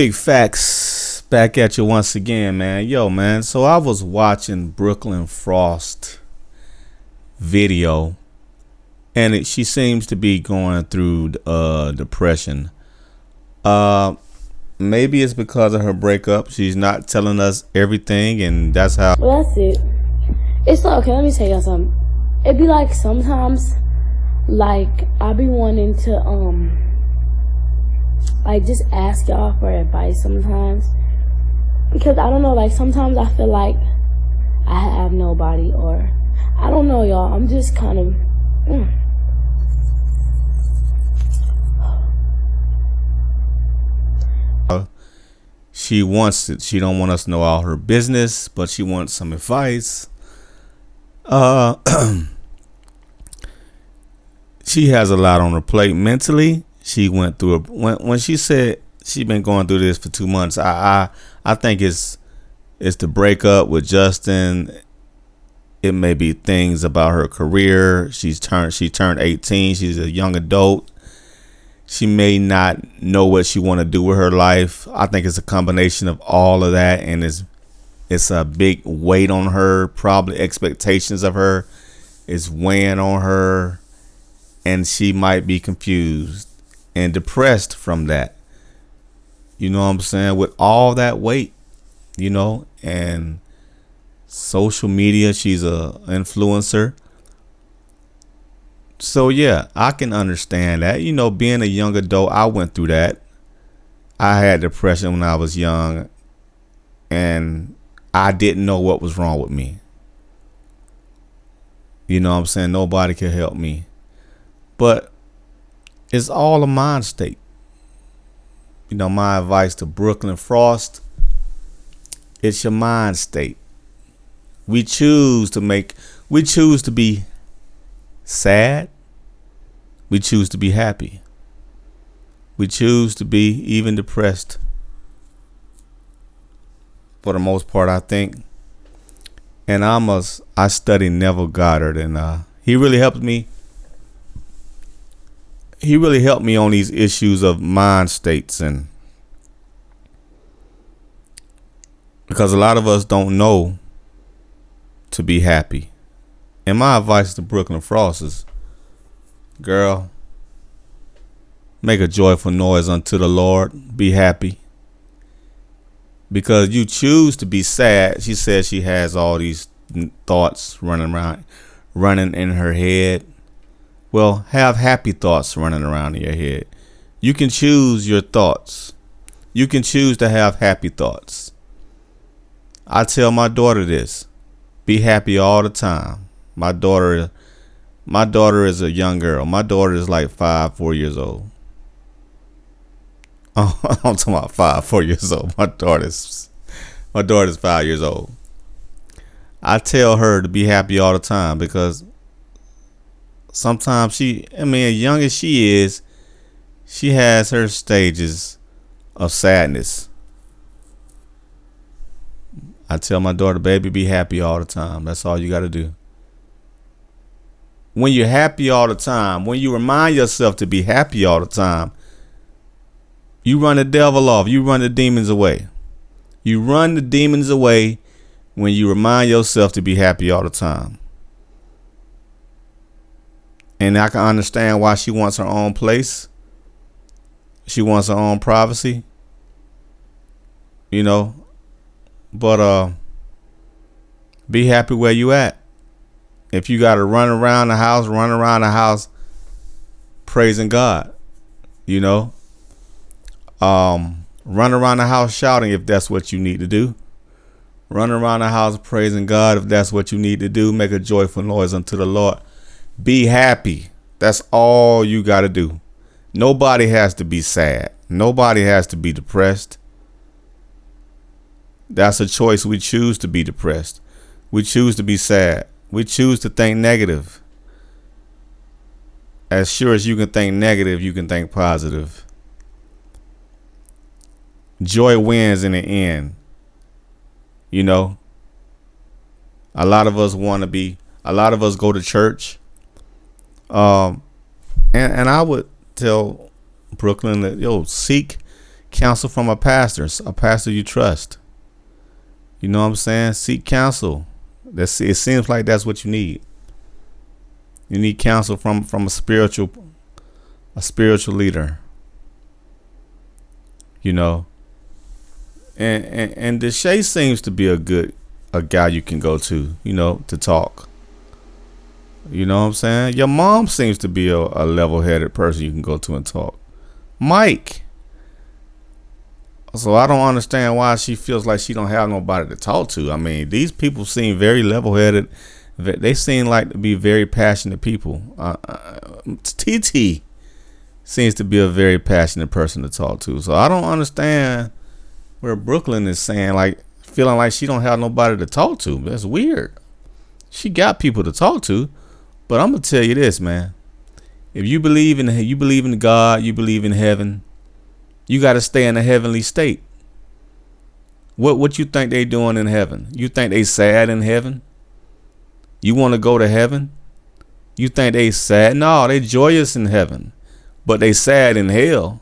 Big facts back at you once again, man. Yo, man. So I was watching Brooklyn Frost video, and she seems to be going through depression. Uh, Maybe it's because of her breakup. She's not telling us everything, and that's how. Well, that's it. It's like, okay, let me tell y'all something. It be like sometimes, like, I be wanting to, like, just ask y'all for advice sometimes. Because, I don't know, like, sometimes I feel like I have nobody, or, I don't know, y'all. I'm just kind of, She wants it. She don't want us to know all her business, but she wants some advice. Uh, she has a lot on her plate mentally. She went through when she said she been going through this for 2 months. I think it's the breakup with Justin. It may be things about her career. She turned 18. She's a young adult. She may not know what she want to do with her life. I think it's a combination of all of that, and it's a big weight on her. Probably expectations of her is weighing on her, and she might be confused and depressed from that. You know what I'm saying? With all that weight, and social media, she's a influencer. So yeah, I can understand that. Being a young adult, I went through that. I had depression when I was young, and I didn't know what was wrong with me. You know what I'm saying? Nobody could help me. But it's all a mind state. My advice to Brooklyn Frost, it's your mind state. We choose to be sad. We choose to be happy. We choose to be even depressed. For the most part, I think. And I study Neville Goddard, and he really helped me. He really helped me on these issues of mind states, and because a lot of us don't know to be happy. And my advice to Brooklyn Frost is, girl, make a joyful noise unto the Lord. Be happy. Because you choose to be sad. She says she has all these thoughts running in her head. Well, have happy thoughts running around in your head. You can choose your thoughts. You can choose to have happy thoughts. I tell my daughter this. Be happy all the time. My daughter is a young girl. My daughter is like 4 years old. Oh, I'm talking about 4 years old. My daughter's 5 years old. I tell her to be happy all the time, because sometimes as young as she is, she has her stages of sadness. I tell my daughter, baby, be happy all the time. That's all you got to do. When you're happy all the time, when you remind yourself to be happy all the time, you run the devil off. You run the demons away. You run the demons away when you remind yourself to be happy all the time. And I can understand why she wants her own place. She wants her own privacy. But be happy where you at. If you got to run around the house praising God. Run around the house shouting if that's what you need to do. Run around the house praising God if that's what you need to do. Make a joyful noise unto the Lord. Be happy. That's all you got to do. Nobody has to be sad. Nobody has to be depressed. That's a choice. We choose to be depressed. We choose to be sad. We choose to think negative. As sure as you can think negative, you can think positive. Joy wins in the end. A lot of us go to church. And I would tell Brooklyn that, seek counsel from a pastor you trust. You know what I'm saying? Seek counsel. It seems like that's what you need. You need counsel from a spiritual leader. You know. And Deshae seems to be a guy you can go to, you know, to talk. You know what I'm saying? Your mom seems to be a level-headed person you can go to and talk. Mike. So I don't understand why she feels like she don't have nobody to talk to. I mean, these people seem very level-headed. They seem like to be very passionate people. TT seems to be a very passionate person to talk to. So I don't understand where Brooklyn is saying, like, feeling like she don't have nobody to talk to. That's weird. She got people to talk to. But I'm gonna tell you this, man. If you believe in God, you believe in heaven, you got to stay in a heavenly state. What you think they doing in heaven? You think they sad in heaven? You want to go to heaven? You think they sad? No, they joyous in heaven, but they sad in hell.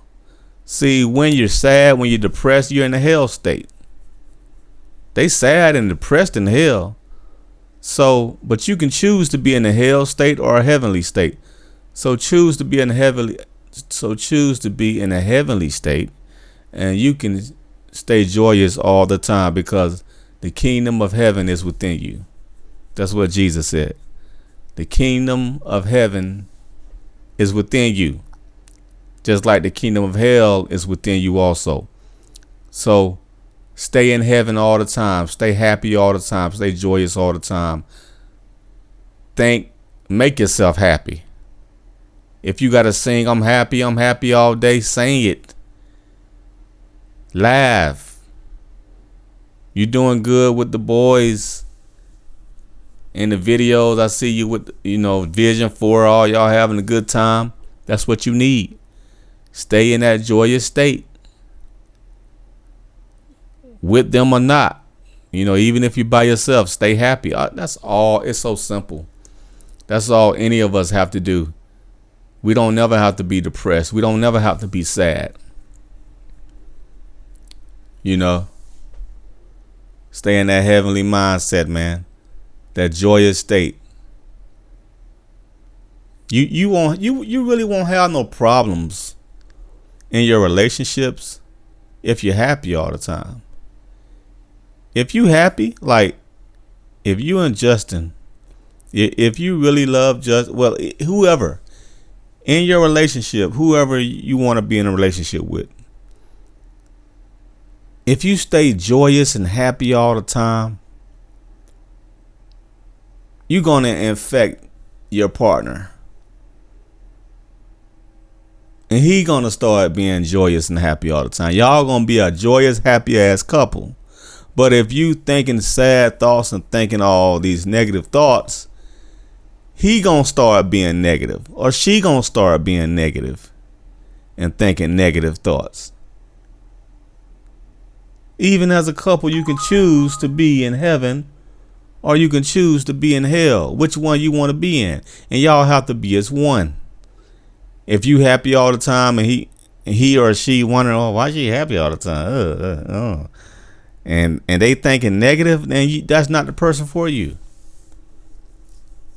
See, when you're sad, when you're depressed, you're in a hell state. They sad and depressed in hell. So, but you can choose to be in a hell state or a heavenly state. So choose to be in a heavenly state, and you can stay joyous all the time because the kingdom of heaven is within you. That's what Jesus said. The kingdom of heaven is within you, just like the kingdom of hell is within you also. So stay in heaven all the time. Stay happy all the time. Stay joyous all the time. Make yourself happy. If you got to sing, I'm happy all day, sing it. Laugh. You doing good with the boys in the videos. I see you with, Vision 4, all y'all having a good time. That's what you need. Stay in that joyous state. With them or not. Even if you're by yourself, stay happy. That's all. It's so simple. That's all any of us have to do. We don't never have to be depressed. We don't never have to be sad. Stay in that heavenly mindset, man. That joyous state. You really won't have no problems in your relationships if you're happy all the time. If you happy, like if you and Justin, if you really love whoever in your relationship, whoever you want to be in a relationship with, if you stay joyous and happy all the time, you're going to infect your partner. And he going to start being joyous and happy all the time. Y'all going to be a joyous, happy ass couple. But if you thinking sad thoughts and thinking all these negative thoughts, he going to start being negative, or she going to start being negative and thinking negative thoughts. Even as a couple, you can choose to be in heaven or you can choose to be in hell. Which one you want to be in? And y'all have to be as one. If you happy all the time and he or she wondering, oh, why she happy all the time? And they thinking negative, then that's not the person for you.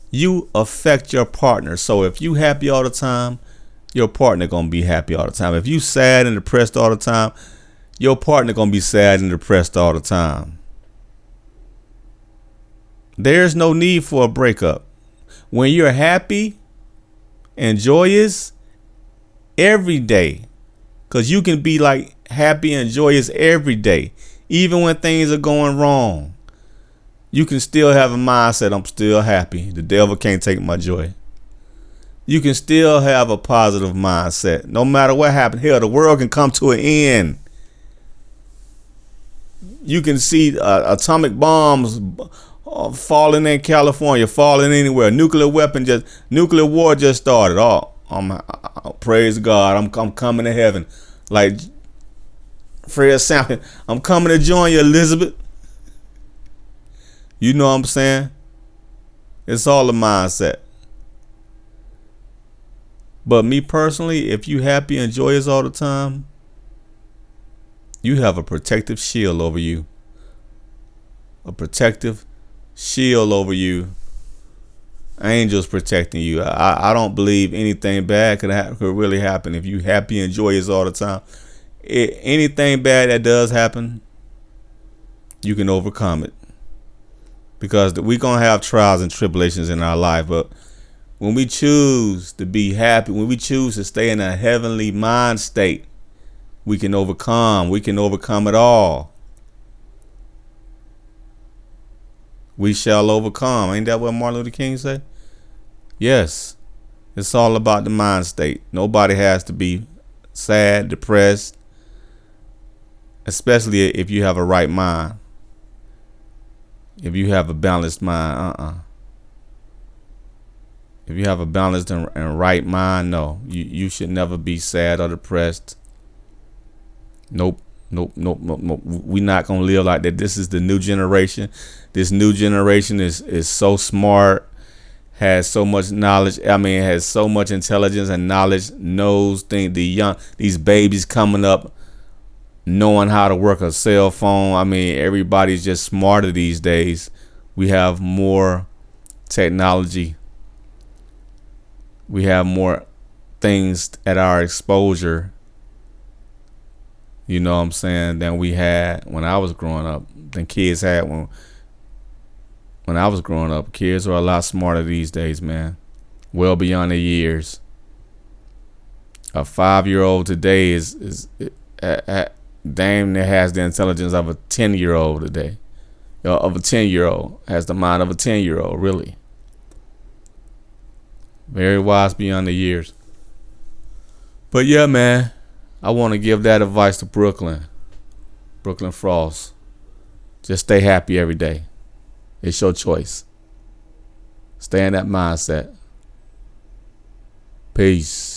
You affect your partner. So if you happy all the time, your partner gonna be happy all the time. If you sad and depressed all the time, your partner gonna be sad and depressed all the time. There's no need for a breakup. When you're happy and joyous every day, because you can be like happy and joyous every day, even when things are going wrong. You can still have a mindset, I'm still happy. The devil can't take my joy. You can still have a positive mindset. No matter what happened, hell, the world can come to an end. You can see atomic bombs falling in California, falling anywhere. Nuclear war just started. Praise God, I'm coming to heaven. Like Fred Sampson, I'm coming to join you, Elizabeth. You know what I'm saying? It's all a mindset. But me personally, if you happy and joyous all the time, You have a protective shield over you. A protective shield over you. Angels protecting you. I don't believe anything bad could really happen if you happy and joyous all the time. Anything bad that does happen, you can overcome it. Because we're going to have trials and tribulations in our life. But when we choose to be happy, when we choose to stay in a heavenly mind state, we can overcome. We can overcome it all. We shall overcome. Ain't that what Martin Luther King said? Yes. It's all about the mind state. Nobody has to be sad, depressed, especially if you have a right mind. If you have a balanced mind, If you have a balanced and right mind, no. You should never be sad or depressed. Nope. We're not going to live like that. This is the new generation. This new generation is so smart, has so much knowledge. Has so much intelligence and knowledge, knows these babies coming up knowing how to work a cell phone. Everybody's just smarter these days. We have more technology. We have more things at our exposure, you know what I'm saying, than we had when I was growing up, than kids had when I was growing up. Kids are a lot smarter these days, man. Well beyond their years. A 5-year-old today is damn near has the intelligence of a 10-year-old today. Of a 10-year-old. Has the mind of a 10-year-old, really. Very wise beyond the years. But yeah, man, I want to give that advice to Brooklyn Frost. Just stay happy every day. It's your choice. Stay in that mindset. Peace.